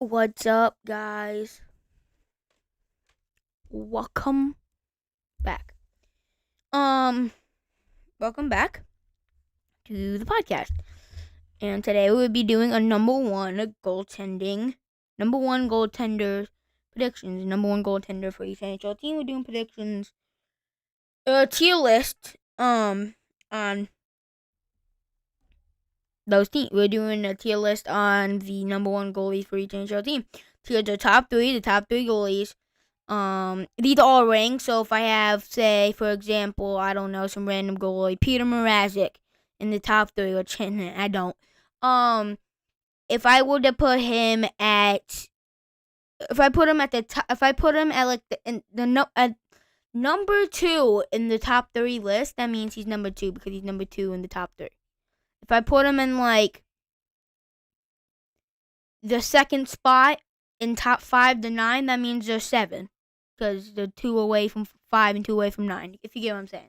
What's up, guys? Welcome back. Um, Welcome back to the podcast. And today we'll be doing a number one goaltender predictions. Number one goaltender for each NHL team. We're doing predictions. Tier list. On those teams. We're doing a tier list on the number one goalies for each NHL team. Here's the top three goalies. These are all ranked. So if I have, say, for example, I don't know, some random goalie, Peter Mrazek in the top three, which I don't. If I were to put him at, if I put him at the top, if I put him at like at number two in the top three list, that means he's number two because he's number two in the top three. If I put him in like the second spot in top 5 to 9, that means they're 7. Because they're 2 away from 5 and 2 away from 9, if you get what I'm saying.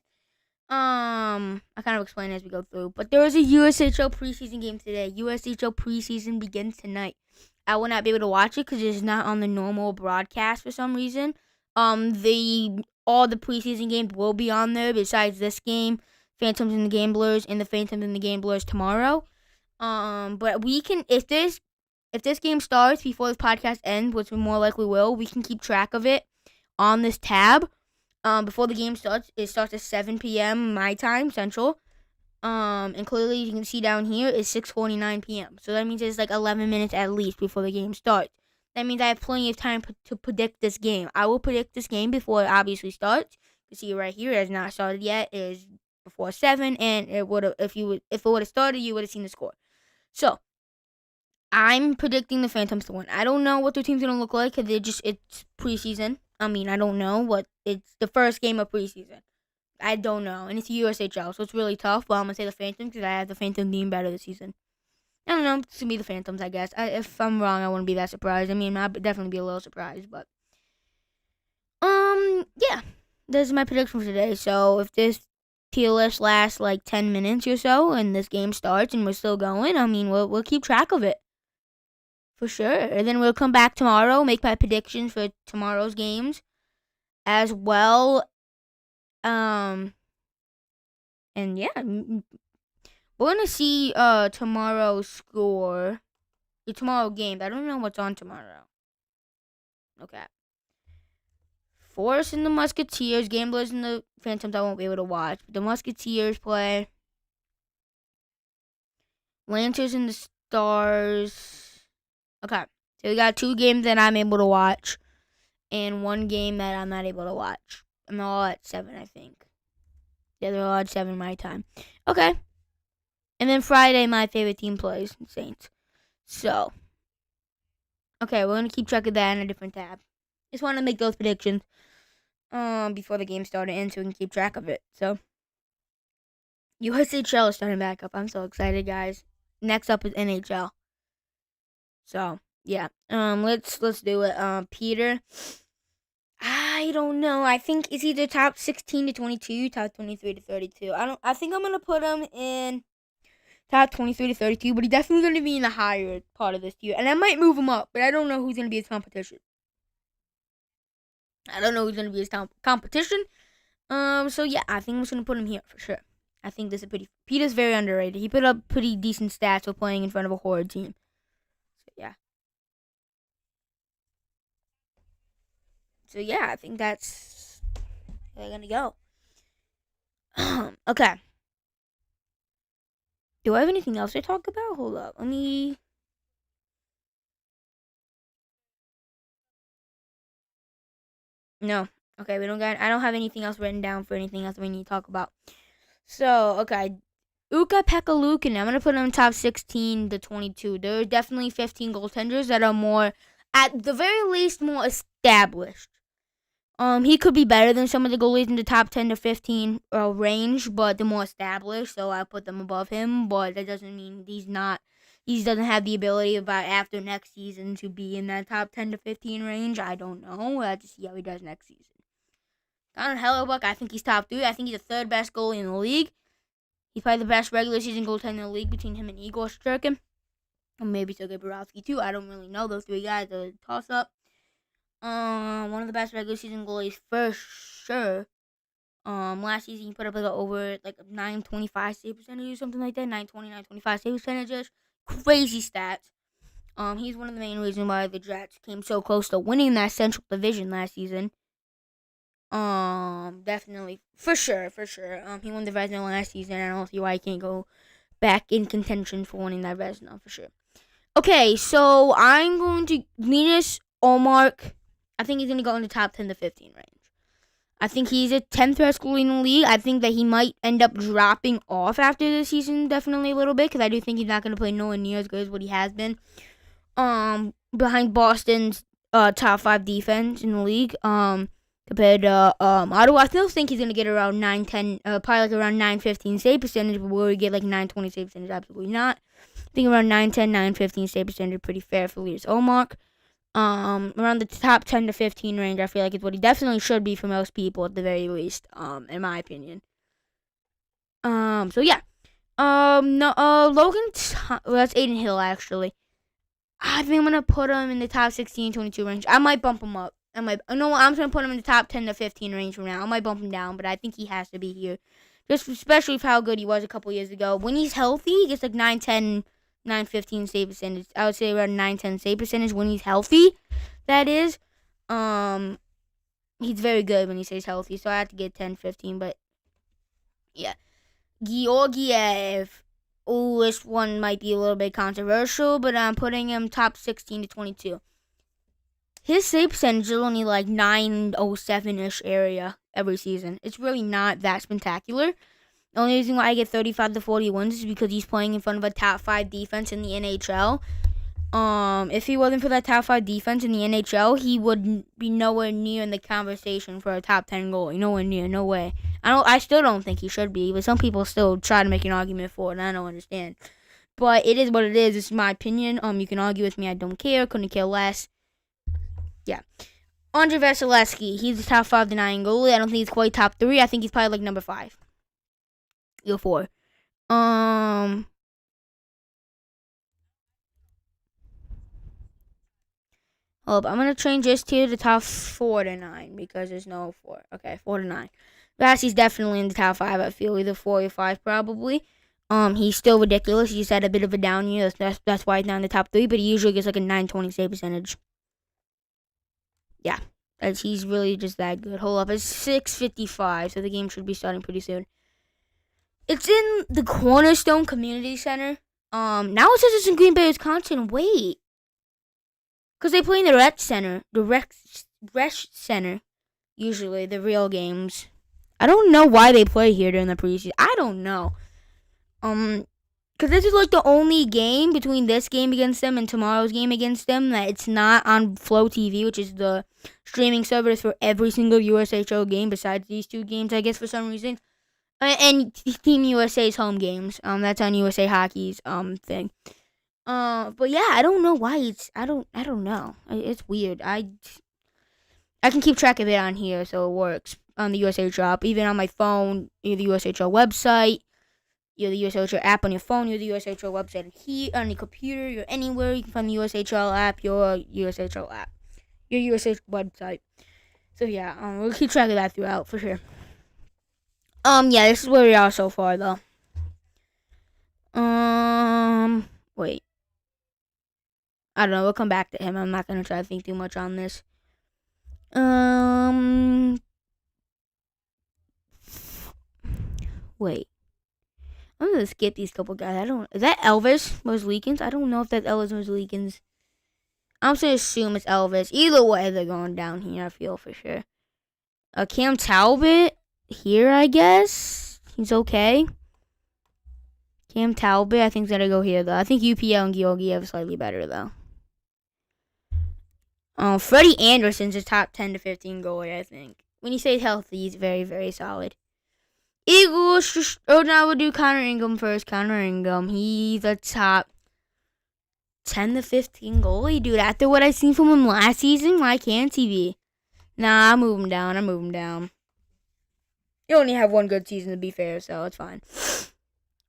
I kind of explain as we go through. But there is a USHL preseason game today. USHL preseason begins tonight. I will not be able to watch it because it's not on the normal broadcast for some reason. All the preseason games will be on there besides this game, Phantoms and the Gamblers, and the Phantoms and the Gamblers tomorrow. But we can, if this game starts before this podcast ends, which we more likely will, we can keep track of it on this tab. Before the game starts, it starts at 7 p.m. my time, Central. And clearly you can see down here it's 6:49 p.m. So that means it's like 11 minutes at least before the game starts. That means I have plenty of time to predict this game. I will predict this game before it obviously starts. You see right here, it has not started yet. It is before 7, and it would have if it would have started, you would have seen the score. So I'm predicting the Phantoms to win. I don't know what their team's gonna look like because it's preseason. I mean, I don't know what it's the first game of preseason. I don't know, and it's USHL, so it's really tough. But I'm gonna say the Phantoms because I have the Phantom team better this season. I don't know. It's gonna be the Phantoms, I guess. If I'm wrong, I wouldn't be that surprised. I mean, I'd definitely be a little surprised, but yeah, this is my prediction for today. So if this tier list lasts like 10 minutes or so, and this game starts and we're still going, I mean, we'll keep track of it. For sure. And then we'll come back tomorrow, make my predictions for tomorrow's games as well. And yeah, we're gonna see tomorrow's score. Tomorrow game. I don't know what's on tomorrow. Okay. Force and the Musketeers, Gamblers and the Phantoms I won't be able to watch. But the Musketeers play. Lancers and the Stars. Okay. So we got 2 games that I'm able to watch. And 1 game that I'm not able to watch. I'm all at 7, I think. Yeah, they're all at 7 my time. Okay. And then Friday, my favorite team plays, Saints. So, okay, we're going to keep track of that in a different tab. Just want to make those predictions before the game started and so we can keep track of it. So, USHL is starting back up. I'm so excited, guys. Next up is NHL. So, yeah. Let's do it. Peter, I don't know. I think it's either top 16 to 22, top 23 to 32. I think I'm going to put him in top 23 to 32, but he's definitely going to be in the higher part of this tier. And I might move him up, but I don't know who's going to be his competition. So yeah, I think I'm just going to put him here for sure. I think this is Peter's very underrated. He put up pretty decent stats for playing in front of a horrid team. So yeah, I think that's where they're going to go. Okay. Do I have anything else to talk about? Hold up. Let me... No. Okay, I don't have anything else written down for anything else we need to talk about. So, okay. Ukko-Pekka Luukkonen, I'm going to put him in top 16 to 22. There are definitely 15 goaltenders that are more, at the very least, more established. He could be better than some of the goalies in the top 10 to 15 range, but they're more established, so I put them above him. But that doesn't mean he doesn't have the ability about after next season to be in that top 10 to 15 range. I don't know. We'll have to see how he does next season. Connor Hellebuck, I think he's top 3. I think he's the 3rd best goalie in the league. He's probably the best regular season goaltender in the league between him and Igor Shesterkin. Or maybe Sergei Bobrovsky too. I don't really know. Those three guys are a toss-up. One of the best regular season goalies for sure. Last season he put up over 925 save percentage or something like that. 920, 925 save percentages. Crazy stats. He's one of the main reasons why the Jets came so close to winning that Central Division last season. Definitely, for sure. He won the Vezina last season. I don't see why he can't go back in contention for winning that Vezina for sure. Okay, so I'm going to Linus Ullmark. I think he's going to go in the top 10 to 15 range. I think he's a 10th best goalie in the league. I think that he might end up dropping off after this season, definitely a little bit, because I do think he's not going to play nowhere near as good as what he has been. Behind Boston's top 5 defense in the league. Compared to Ottawa, I still think he's going to get around 9-10, probably around 9-15 save percentage, but will he get 9-20 save percentage? Absolutely not. I think around 9-10, 9-15 save percentage, pretty fair for Linus Ullmark. Around the top 10 to 15 range, I feel like it's what he definitely should be for most people at the very least, in my opinion. So yeah. Logan, that's Aiden Hill, actually. I think I'm going to put him in the top 16, 22 range. I might bump him up. I'm just going to put him in the top 10 to 15 range from now. I might bump him down, but I think he has to be here. Just especially for how good he was a couple years ago. When he's healthy, he gets 9-10, 9-15 save percentage. I would say around 9-10 save percentage when he's healthy. That is. He's very good when he stays healthy, so I have to get 10-15, but yeah. Georgiev. Oh, this one might be a little bit controversial, but I'm putting him top 16 to 22. His save percentage is only 907-ish area every season. It's really not that spectacular. The only reason why I get 35 to 40 wins is because he's playing in front of a top 5 defense in the NHL. If he wasn't for that top 5 defense in the NHL, he would be nowhere near in the conversation for a top 10 goalie. Nowhere near, no way. I still don't think he should be, but some people still try to make an argument for it, and I don't understand. But it is what it is. It's my opinion. You can argue with me. I don't care. Couldn't care less. Yeah. Andrei Vasilevsky. He's the top 5 denying goalie. I don't think he's quite top 3. I think he's probably number 5. Or 4. Hold up. I'm going to change this to the top 4 to 9 because there's no 4. Okay, 4 to 9. Vassie's definitely in the top 5. I feel either 4 or 5 probably. He's still ridiculous. He's had a bit of a down year. That's why he's not in the top 3, but he usually gets a 920 save percentage. Yeah, he's really just that good. Hold up, it's 6:55, so the game should be starting pretty soon. It's in the Cornerstone Community Center. Now it says it's in Green Bay, Wisconsin. Wait, because they play in the Rec Center, Center. Usually the real games. I don't know why they play here during the preseason. I don't know. Because this is the only game between this game against them and tomorrow's game against them that it's not on Flow TV, which is the streaming service for every single USHL game besides these 2 games, I guess, for some reason. And Team USA's home games. That's on USA Hockey's thing. But yeah, I don't know why it's. I don't know. It's weird. I can keep track of it on here, so it works on the USHL app, even on my phone, the USHL website. You're the USHL app on your phone, you're the USHL website here, on your computer, you're anywhere, you can find the USHL app, your USHL app, your USHL website. So yeah, we'll keep track of that throughout, for sure. Yeah, this is where we are so far, though. Wait. I don't know, we'll come back to him, I'm not gonna try to think too much on this. Wait. I'm gonna skip these couple guys. Is that Elvis Moslikins? I don't know if that's Elvis Moslikins. I'm just gonna assume it's Elvis. Either way, they're going down here. I feel for sure. Cam Talbot here, I guess. He's okay. Cam Talbot, I think, is gonna go here though. I think UPL and Georgiev are slightly better though. Freddie Anderson's a top 10 to 15 goalie, I think. When he stays healthy, he's very, very solid. Eagles, now we'll do Connor Ingram first. Connor Ingram, he's a top 10 to 15 goalie, dude. After what I've seen from him last season, why can't he be? Nah, I move him down. He only had one good season, to be fair, so it's fine.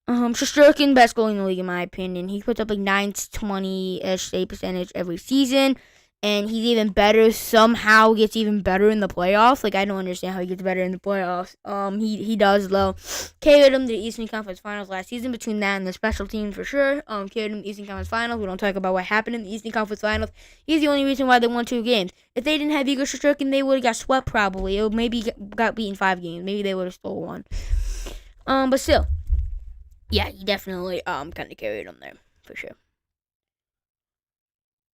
Shesterkin, best goalie in the league in my opinion. He puts up like 920-ish save percentage every season, and he's even better. Somehow gets even better in the playoffs. Like I don't understand how he gets better in the playoffs. He does though. Carried him to the Eastern Conference Finals last season. Between that and the special teams for sure. Carried him to the Eastern Conference Finals. We don't talk about what happened in the Eastern Conference Finals. He's the only reason why they won 2 games. If they didn't have Igor Shesterkin, they would have got swept probably. It maybe got beaten 5 games. Maybe they would have stole one. But still. Yeah, he definitely kind of carried him there for sure.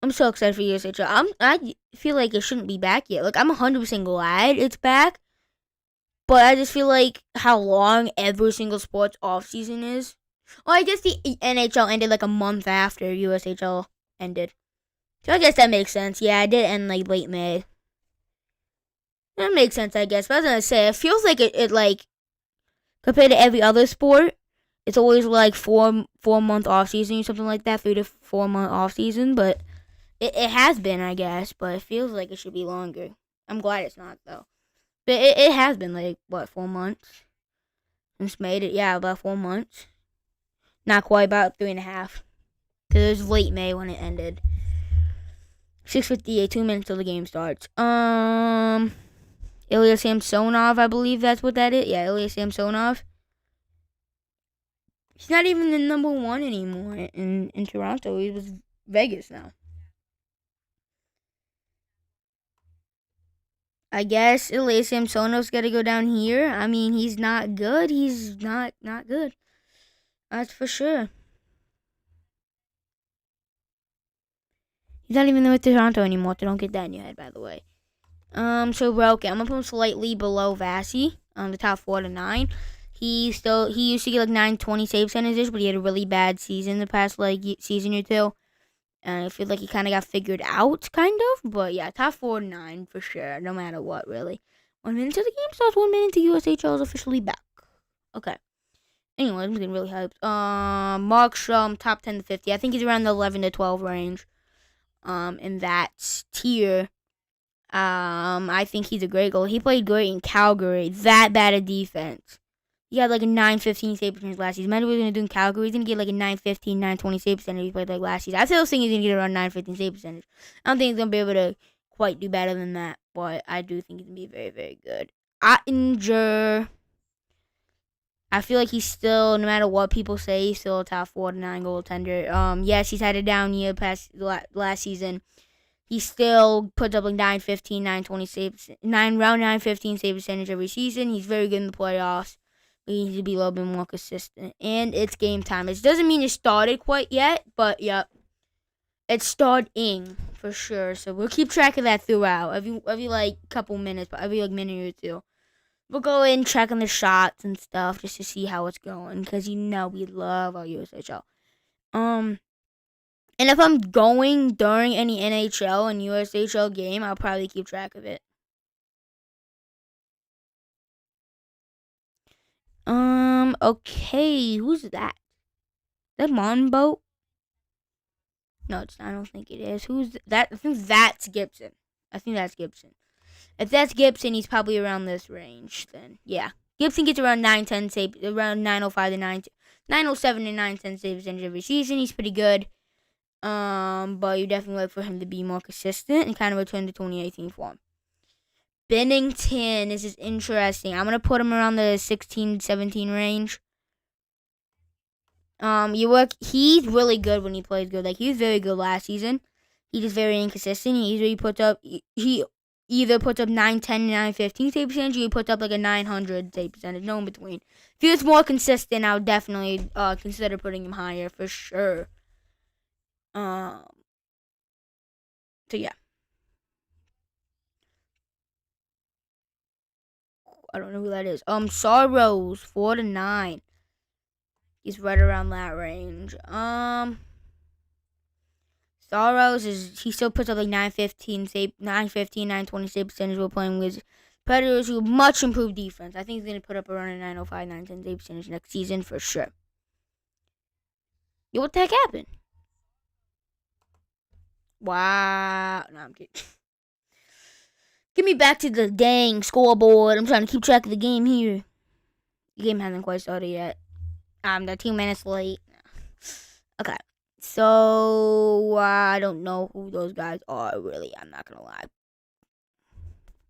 I'm so excited for USHL. I feel like it shouldn't be back yet. Like I'm 100% glad it's back, but I just feel like how long every single sports off season is. Well, I guess the NHL ended like a month after USHL ended, so I guess that makes sense. Yeah, it did end like late May. That makes sense, I guess. But I was gonna say, it feels like it like compared to every other sport. It's always like 4 month off season or something like that, 3 to 4 month off season. But it has been, I guess. But it feels like it should be longer. I'm glad it's not though. But it has been like what 4 months since made it. Yeah, about 4 months. Not quite, about 3.5. Cause it was late May when it ended. 6:58, 2 minutes till the game starts. Ilya Samsonov, I believe that's what that is. Yeah, Ilya Samsonov. He's not even the number 1 anymore in Toronto. He was Vegas now. I guess Ilya Samsonov's got to go down here. I mean, he's not good. He's not good. That's for sure. He's not even with Toronto anymore. So don't get that in your head, by the way. So okay, I'm gonna put him slightly below Vasi. The top 4 to 9. He used to get like 920 save percentages, but he had a really bad season the past like season or 2. And I feel like he kind of got figured out, kind of. But yeah, top 4 to 9 for sure, no matter what, really. 1 minute to the game starts. 1 minute to USHL is officially back. Okay. Anyway, I'm getting really hyped. Markstrom, top 10 to 50. I think he's around the 11 to 12 range. In that tier. I think he's a great goalie. He played great in Calgary. That bad a defense. He had like a 915 save percentage last season. Imagine what he's going to do in Calgary. He's going to get like a 915, 920 save percentage he played like last season. I still think he's going to get around 915 save percentage. I don't think he's going to be able to quite do better than that, but I do think he's going to be very, very good. Ottinger, I feel like he's still, no matter what people say, he's still a top 4 to 9 goaltender. Yes, he's had a down year past last season. He still puts up like 915, 920 saves, around 915 save percentage every season. He's very good in the playoffs. We need to be a little bit more consistent. And it's game time. It doesn't mean it started quite yet, but yep. It's starting for sure. So we'll keep track of that throughout. Every like couple minutes, but every like minute or 2. We'll go in checking the shots and stuff just to see how it's going. Because we love our USHL. And if I'm going during any NHL and USHL game, I'll probably keep track of it. Okay, who's that? That Monboat? No, it's not. I don't think it is. Who's that? I think that's Gibson. If that's Gibson, he's probably around this range. Then yeah, Gibson gets around 910 saves, around 905 to 907 to 910 saves every season. He's pretty good. But you definitely look for him to be more consistent and kind of return to 2018 form. Bennington, this is interesting. I'm gonna put him around the 16, 17 range. He's really good when he plays good. Like he was very good last season. He's just very inconsistent. He either puts up 910 915 save percentage, or he puts up like a 900 save percentage. No in between. If he was more consistent, I would definitely consider putting him higher for sure. So yeah. I don't know who that is. Sorrows 4 to 9. He's right around that range. Sorrows he still puts up like 920 save percentage while playing with Predators who much improved defense. I think he's gonna put up around a 905, 910 save percentage next season for sure. Yo, what the heck happened? Wow. No, I'm kidding. Get me back to the dang scoreboard. I'm trying to keep track of the game here. The game hasn't quite started yet. They're 2 minutes late. Okay. So, I don't know who those guys are, really. I'm not going to lie.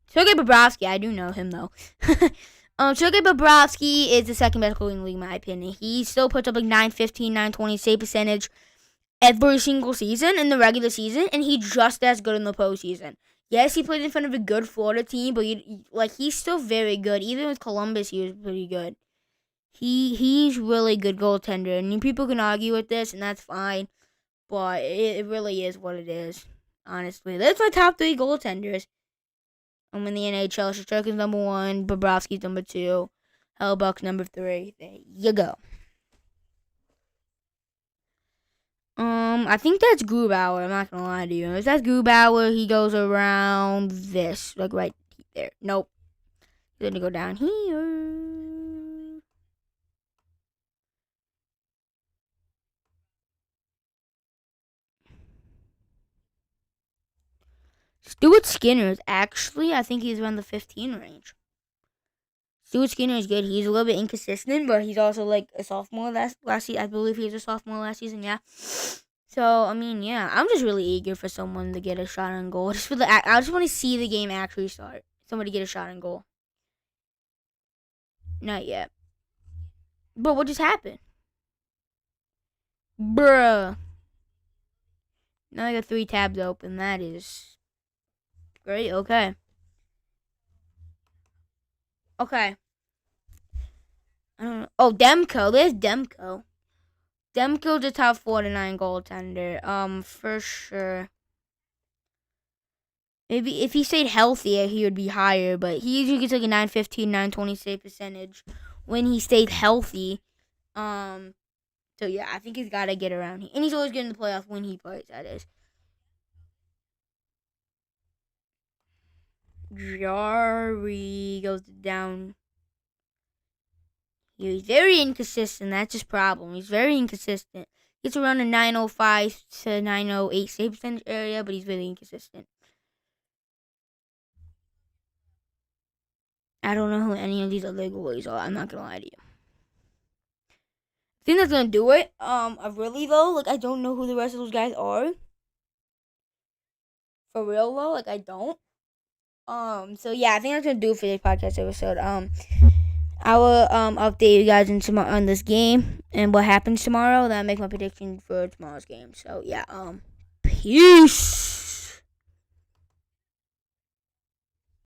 Sergei Bobrovsky, I do know him, though. Sergei Bobrovsky is the second best goalie in the league, in my opinion. He still puts up like 915, 920 save percentage every single season in the regular season, and he's just as good in the postseason. Yes, he played in front of a good Florida team, but he's still very good. Even with Columbus, he was pretty good. He's really good goaltender, and people can argue with this, and that's fine. But it really is what it is. Honestly, that's my top 3 goaltenders. I'm in the NHL. Shesterkin's number 1, Bobrovsky's number 2, Hellbuck's number 3. There you go. I think that's Grubauer. I'm not gonna lie to you. If that's Grubauer, he goes around this, like right there. Nope. He's gonna go down here. Stuart Skinner is actually, I think he's around the 15 range. Stuart Skinner is good. He's a little bit inconsistent, but he's also like a sophomore last season. I believe he was a sophomore last season. Yeah. So I mean, yeah, I'm just really eager for someone to get a shot on goal. I just want to see the game actually start. Somebody get a shot on goal. Not yet. But what just happened? Bruh. Now I got 3 tabs open. That is great. Okay. Okay. I don't know. Oh, Demko. There's Demko. Demko's a top 49 goaltender. For sure. Maybe if he stayed healthier, he would be higher. But he usually gets like a 915, 920 save percentage when he stayed healthy. So yeah, I think he's got to get around here, and he's always getting the playoffs when he plays. That is. Jari goes down. He's very inconsistent. That's his problem. He's very inconsistent. Gets around the 905 to 908 save percentage area, but he's really inconsistent. I don't know who any of these other goalies are. I'm not gonna lie to you. I think that's gonna do it. Really though, like I don't know who the rest of those guys are. For real though, like I don't. So yeah, I think that's gonna do it for this podcast episode. I will update you guys on this game and what happens tomorrow. Then I make my prediction for tomorrow's game. So yeah, peace.